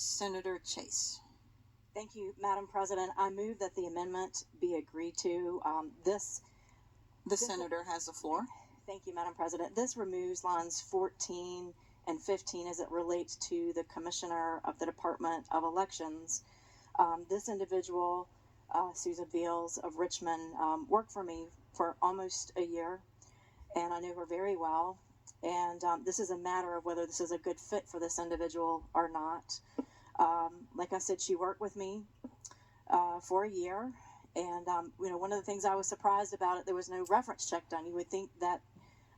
Senator Chase. Thank you, Madam President. I move that the amendment be agreed to. The senator has the floor. Thank you, Madam President. This removes lines 14 and 15 as it relates to the Commissioner of the Department of Elections. This individual, Susan Beals of Richmond, worked for me for almost a year, and I know her very well. And this is a matter of whether this is a good fit for this individual or not. Like I said, she worked with me for a year, and one of the things I was surprised about it, there was no reference check done. You would think that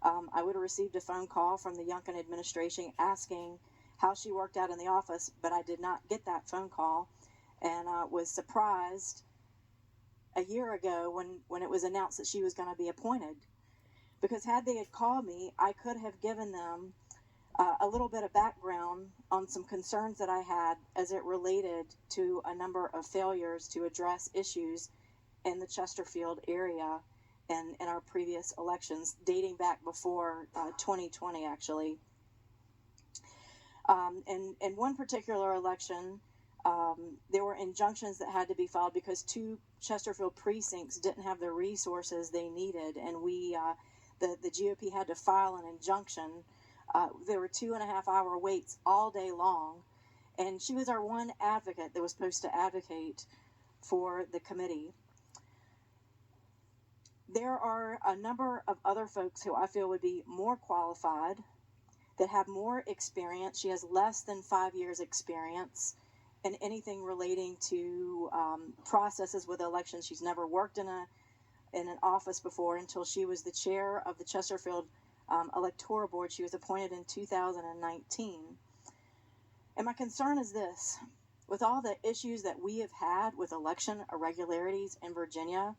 I would have received a phone call from the Youngkin administration asking how she worked out in the office, but I did not get that phone call, and was surprised a year ago when it was announced that she was going to be appointed. Because had they had called me, I could have given them a little bit of background on some concerns that I had as it related to a number of failures to address issues in the Chesterfield area and in our previous elections, dating back before 2020, actually. In one particular election, there were injunctions that had to be filed because 2 Chesterfield precincts didn't have the resources they needed, and the GOP had to file an injunction. There were 2.5-hour waits all day long, and she was our one advocate that was supposed to advocate for the committee. There are a number of other folks who I feel would be more qualified, that have more experience. She has less than 5 years experience in anything relating to processes with elections. She's never worked in an office before until she was the chair of the Chesterfield Electoral Board. She was appointed in 2019. And my concern is this: with all the issues that we have had with election irregularities in Virginia,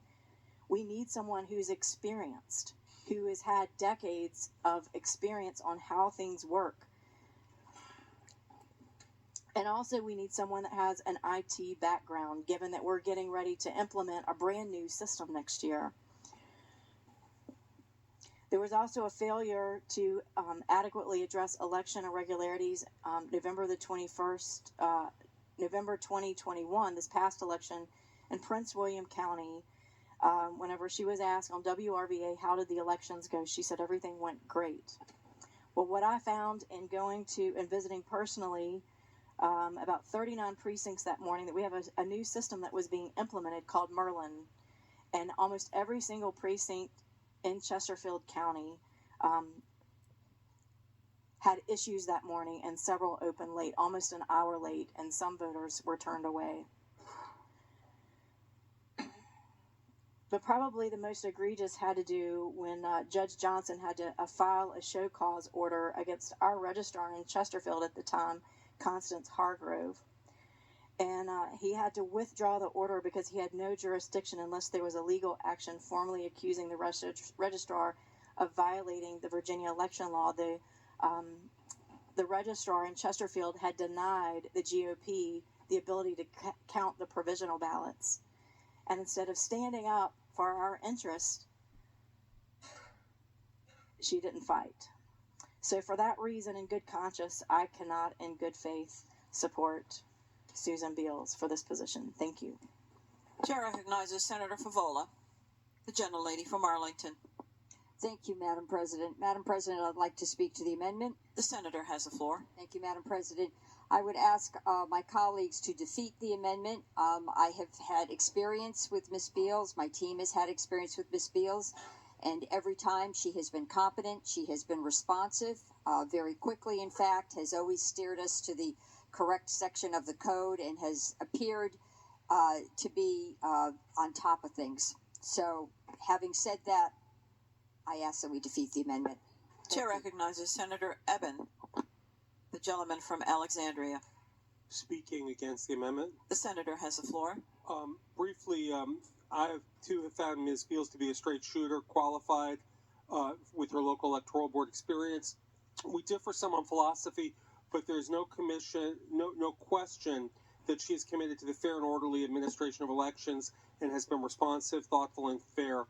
we need someone who's experienced, who has had decades of experience on how things work. And also we need someone that has an IT background, given that we're getting ready to implement a brand new system next year. There was also a failure to adequately address election irregularities November 2021, this past election in Prince William County. Whenever she was asked on WRVA, how did the elections go, she said everything went great. Well, what I found in going to and visiting personally about 39 precincts that morning, that we have a new system that was being implemented called Merlin, and almost every single precinct in Chesterfield County had issues that morning, and several opened late, almost an hour late, and some voters were turned away. But probably the most egregious had to do when Judge Johnson had to file a show cause order against our registrar in Chesterfield at the time, Constance Hargrove. And he had to withdraw the order because he had no jurisdiction unless there was a legal action formally accusing the registrar of violating the Virginia election law. The registrar in Chesterfield had denied the GOP the ability to count the provisional ballots. And instead of standing up for our interest, she didn't fight. So for that reason, in good conscience, I cannot in good faith support Susan Beals for this position. Thank you. Chair recognizes Senator Favola, the gentlelady from Arlington. Thank you, Madam President. Madam President, I'd like to speak to the amendment. The senator has the floor. Thank you, Madam President. I would ask my colleagues to defeat the amendment. I have had experience with Ms. Beals. My team has had experience with Ms. Beals. And every time she has been competent, she has been responsive, very quickly, in fact, has always steered us to the correct section of the code and has appeared to be on top of things. So, having said that, I ask that we defeat the amendment. Chair recognizes Senator Eben, the gentleman from Alexandria. Speaking against the amendment. The senator has the floor. Briefly, I too have found Ms. Beals to be a straight shooter, qualified with her local electoral board experience. We differ some on philosophy, but there's no question that she is committed to the fair and orderly administration of elections and has been responsive, thoughtful, and fair.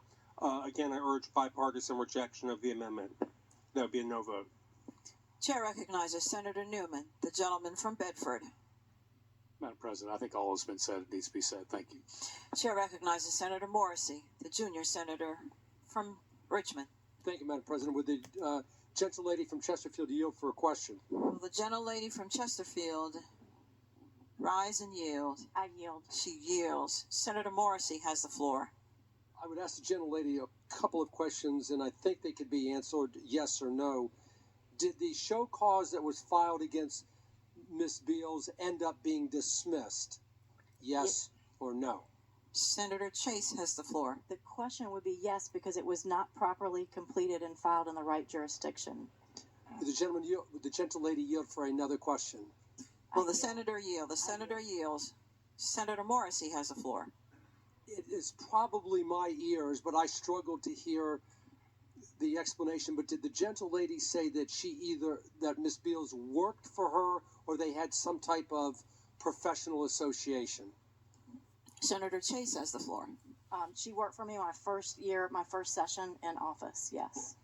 Again, I urge bipartisan rejection of the amendment. That would be a no vote. Chair recognizes Senator Newman, the gentleman from Bedford. Madam President, I think all has been said. It needs to be said. Thank you. Chair recognizes Senator Morrissey, the junior senator from Richmond. Thank you, Madam President. Would the gentlelady from Chesterfield yield for a question? Will the gentlelady from Chesterfield rise and yield? I yield. She yields. Senator Morrissey has the floor. I would ask the gentlelady a couple of questions, and I think they could be answered yes or no. Did the show cause that was filed against Ms. Beals end up being dismissed? Yes or no? Senator Chase has the floor. The question would be yes, because it was not properly completed and filed in the right jurisdiction. Would the gentlelady yield for another question? Will the senator yield? The senator yields. Senator Morrissey has the floor. It is probably my ears, but I struggled to hear the explanation. But did the gentlelady say that that Ms. Beals worked for her, or they had some type of professional association? Senator Chase has the floor. She worked for me my first year, my first session in office, yes.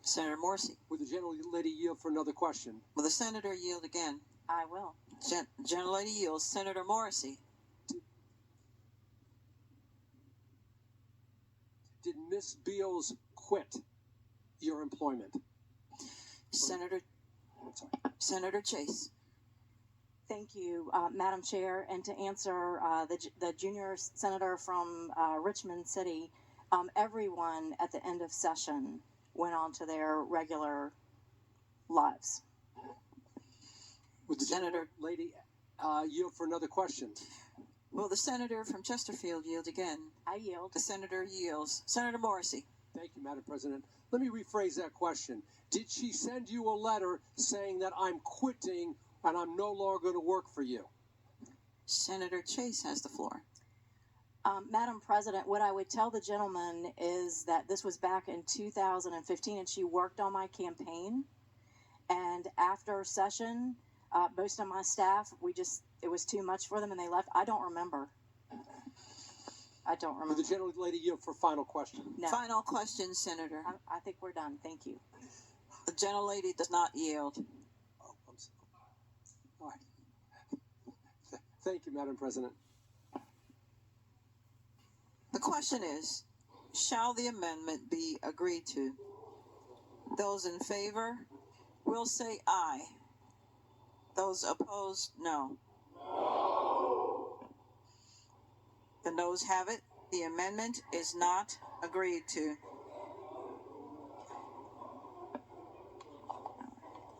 Senator Morrissey. Would the gentlelady yield for another question? Will the senator yield again? I will. Gentlelady yields. Senator Morrissey. Did Ms. Beals quit your employment? Senator Chase. Thank you, Madam Chair. And to answer the junior senator from Richmond City, everyone at the end of session went on to their regular lives. Would the gentlelady yield for another question? Will the senator from Chesterfield yield again? I yield. The senator yields. Senator Morrissey. Thank you, Madam President. Let me rephrase that question. Did she send you a letter saying that I'm quitting and I'm no longer going to work for you? Senator Chase has the floor. Madam President, what I would tell the gentleman is that this was back in 2015, and she worked on my campaign. And after session, most of my staff, it was too much for them, and they left. I don't remember. Would the gentlelady yield for final question? No. Final question, Senator. I think we're done. Thank you. The gentlelady does not yield. Oh, I'm sorry. All right. Thank you, Madam President. The question is, shall the amendment be agreed to? Those in favor will say aye. Those opposed, no. The noes have it. The amendment is not agreed to.